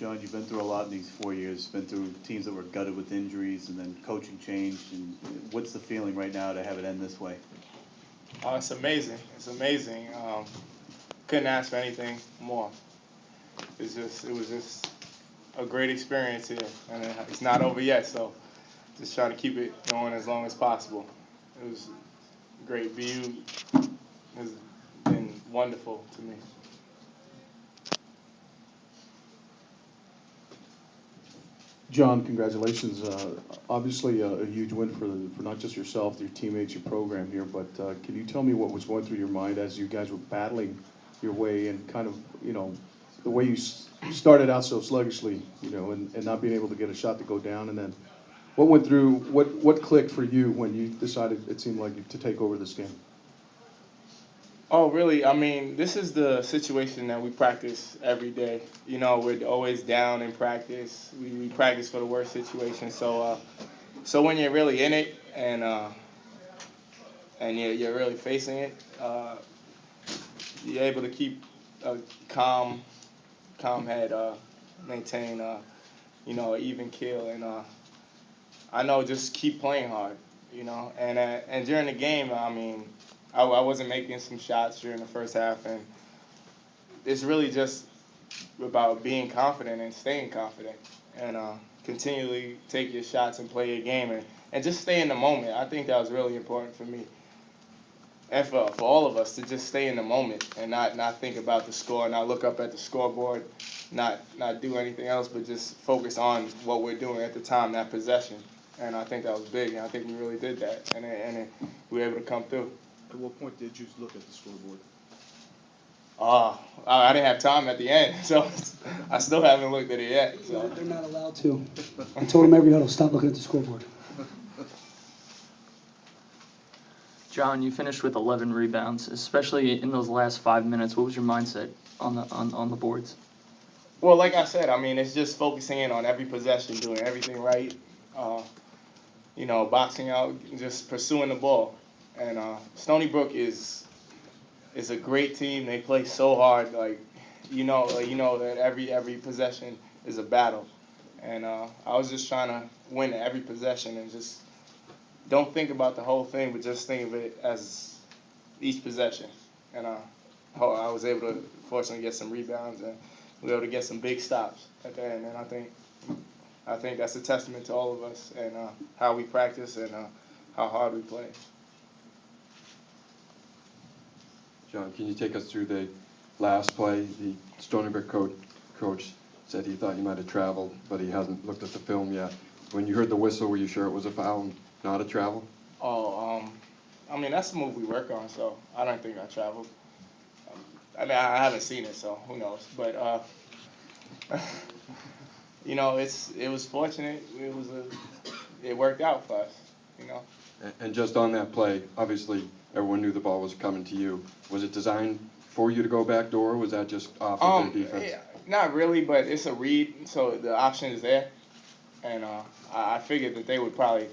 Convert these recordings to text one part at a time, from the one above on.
John, you've been through a lot in these 4 years. Been through teams that were gutted with injuries, and then coaching change. And what's the feeling right now to have it end this way? It's amazing. It's amazing. Couldn't ask for anything more. It was just a great experience here, and it's not over yet. So just trying to keep it going as long as possible. It was great. BU has been wonderful to me. John, congratulations. Obviously, a huge win for not just yourself, your teammates, your program here. But can you tell me what was going through your mind as you guys were battling your way and kind of, the way you started out so sluggishly, and not being able to get a shot to go down, and then what went through, what clicked for you when you decided it seemed like to take over this game? Oh, really? I mean, this is the situation that we practice every day. We're always down in practice. We practice for the worst situation. So when you're really in it and you're really facing it, you're able to keep a calm head, maintain an even keel, and I know just keep playing hard. And during the game, I mean, I wasn't making some shots during the first half, and it's really just about being confident and staying confident, and continually take your shots and play your game, and just stay in the moment. I think that was really important for me and for all of us to just stay in the moment and not think about the score, not look up at the scoreboard, not do anything else, but just focus on what we're doing at the time, that possession. And I think that was big, and I think we really did that, we were able to come through. At what point did you look at the scoreboard? I didn't have time at the end, so I still haven't looked at it yet. So. They're not allowed to. I told them every huddle, stop looking at the scoreboard. John, you finished with 11 rebounds, especially in those last 5 minutes. What was your mindset on the boards? Well, like I said, I mean, it's just focusing in on every possession, doing everything right. Boxing out, just pursuing the ball. And Stony Brook is a great team. They play so hard, that every possession is a battle. And I was just trying to win every possession and just don't think about the whole thing, but just think of it as each possession. And I was able to, fortunately, get some rebounds, and we were able to get some big stops at the end. And I think that's a testament to all of us and how we practice and how hard we play. John, can you take us through the last play? The Stony Brook coach said he thought you might have traveled, but he hasn't looked at the film yet. When you heard the whistle, were you sure it was a foul, not a travel? I mean, that's the move we work on, so I don't think I traveled. I mean, I haven't seen it, so who knows? But it was fortunate. It worked out for us. And just on that play, obviously everyone knew the ball was coming to you. Was it designed for you to go back door, or was that just off of their defense? Not really, but it's a read, so the option is there, and I figured that they would probably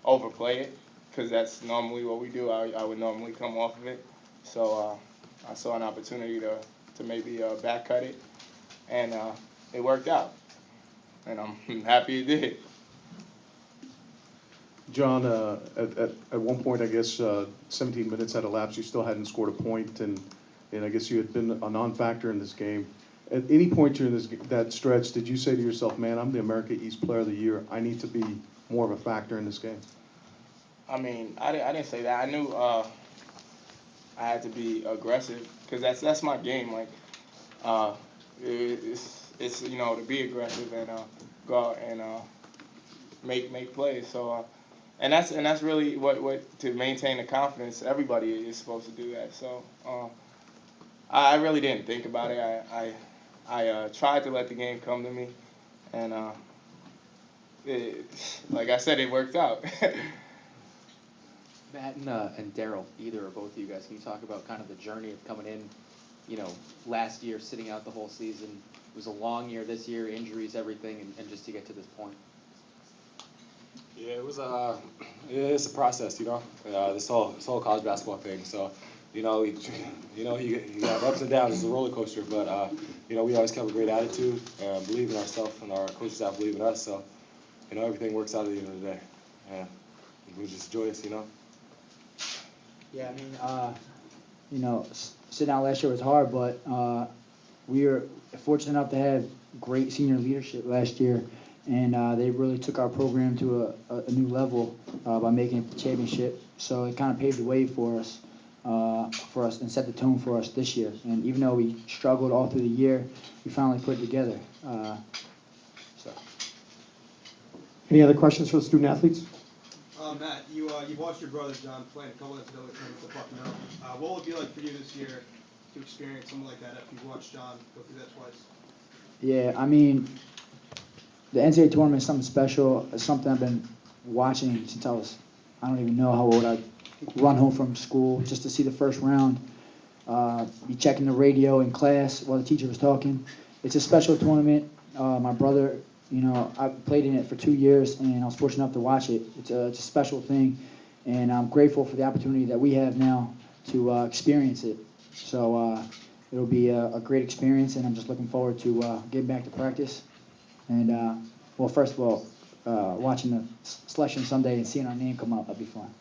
overplay it because that's normally what we do. I would normally come off of it, so I saw an opportunity to maybe back cut it, and it worked out, and I'm happy it did. John, at one point, I guess 17 minutes had elapsed. You still hadn't scored a point, and I guess you had been a non-factor in this game. At any point during that stretch, did you say to yourself, "Man, I'm the America East Player of the Year. I need to be more of a factor in this game"? I mean, I didn't say that. I knew I had to be aggressive because that's my game. Like, it's to be aggressive and go out and make plays. So. And that's really what to maintain the confidence. Everybody is supposed to do that. So I really didn't think about it. I tried to let the game come to me, and like I said, it worked out. Matt and Darryl, either or both of you guys, can you talk about kind of the journey of coming in, last year, sitting out the whole season? It was a long year this year, injuries, everything, and just to get to this point. Yeah, it's a process, this whole college basketball thing. So, You have ups and downs. It's a roller coaster, but we always kept a great attitude, believe in ourselves, and our coaching staff believe in us. So, everything works out at the end of the day. We're just joyous. Yeah, sitting out last year was hard, but we were fortunate enough to have great senior leadership last year, and they really took our program to a new level by making it the championship. So it kind of paved the way for us, and set the tone for us this year. And even though we struggled all through the year, we finally put it together. So. Any other questions for the student athletes? Matt, you watched your brother John play a couple of NCAA tournaments at Bucknell. What would it be like for you this year to experience something like that after you've watched John go through that twice? Yeah, the NCAA tournament is something special. It's something I've been watching since I don't even know how old. I'd run home from school just to see the first round, be checking the radio in class while the teacher was talking. It's a special tournament. My brother, I played in it for 2 years, and I was fortunate enough to watch it. It's a special thing, and I'm grateful for the opportunity that we have now to experience it. So it'll be a great experience, and I'm just looking forward to getting back to practice. And, first of all, watching the selection Sunday and seeing our name come up, that'd be fun.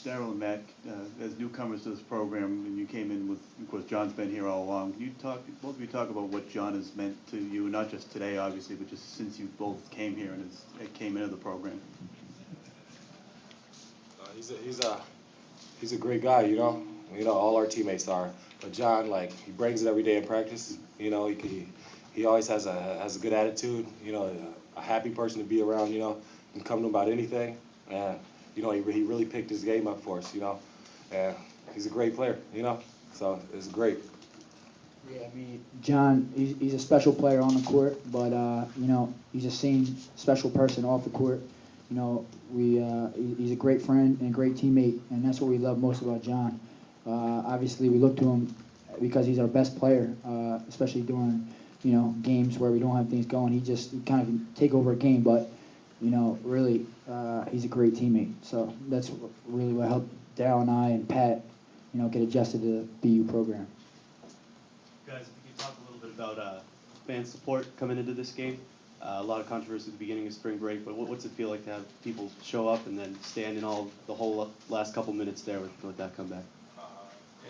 Darryl and Matt, as newcomers to this program, and you came in with, of course, John's been here all along. Can you both of you talk about what John has meant to you, not just today, obviously, but just since you both came here and came into the program? He's a great guy. All our teammates are. But John, he brings it every day in practice. He always has a good attitude. A happy person to be around. You can come to him about anything. And he really picked his game up for us. And he's a great player. So it's great. Yeah, John, he's a special player on the court, but he's the same special person off the court. He's a great friend and a great teammate, and that's what we love most about John. Obviously, we look to him because he's our best player, especially during games where we don't have things going. He kind of take over a game, but really, he's a great teammate. So that's really what helped Darryl and I and Pat, get adjusted to the BU program. Guys, if you could talk a little bit about fan support coming into this game. A lot of controversy at the beginning of spring break, but what's it feel like to have people show up and then stand in the whole last couple minutes there with that comeback?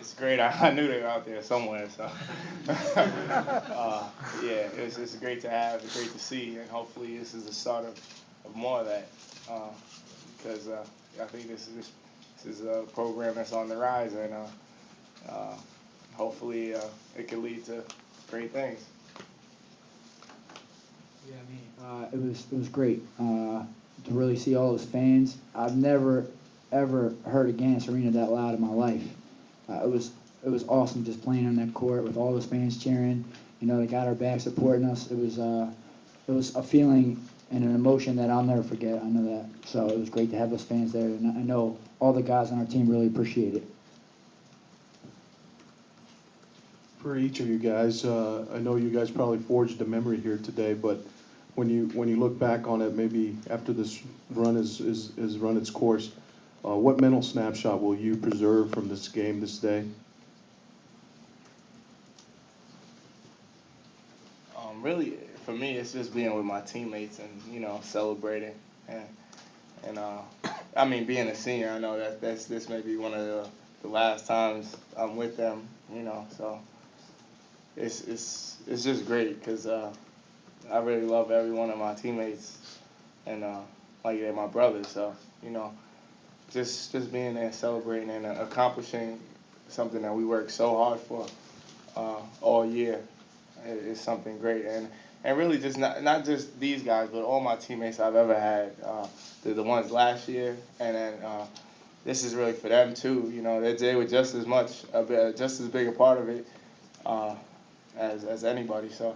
It's great. I knew they were out there somewhere, so yeah, it's great to have, it's great to see, and hopefully this is the start of more of that, because I think this is a program that's on the rise, and hopefully it can lead to great things. Yeah, it was great to really see all those fans. I've never ever heard a Gannis Arena that loud in my life. It was awesome just playing on that court with all those fans cheering. They got our back supporting us. It was a feeling and an emotion that I'll never forget. I know that. So it was great to have those fans there, and I know all the guys on our team really appreciate it. For each of you guys, I know you guys probably forged a memory here today, but when you look back on it, maybe after this run is run its course, what mental snapshot will you preserve from this game this day? Really, for me, it's just being with my teammates and celebrating, and being a senior, I know that this may be one of the last times I'm with them, so it's just great because I really love every one of my teammates, and like they're my brothers, so just being there, celebrating, and accomplishing something that we worked so hard for all year is something great, and really just not just these guys, but all my teammates I've ever had, the ones last year, and then this is really for them too. They were just as much, just as big a part of it as anybody. So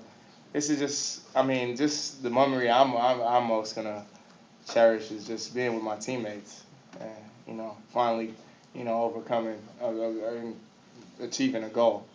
this is just the memory I'm most gonna cherish is just being with my teammates, and finally overcoming, achieving a goal.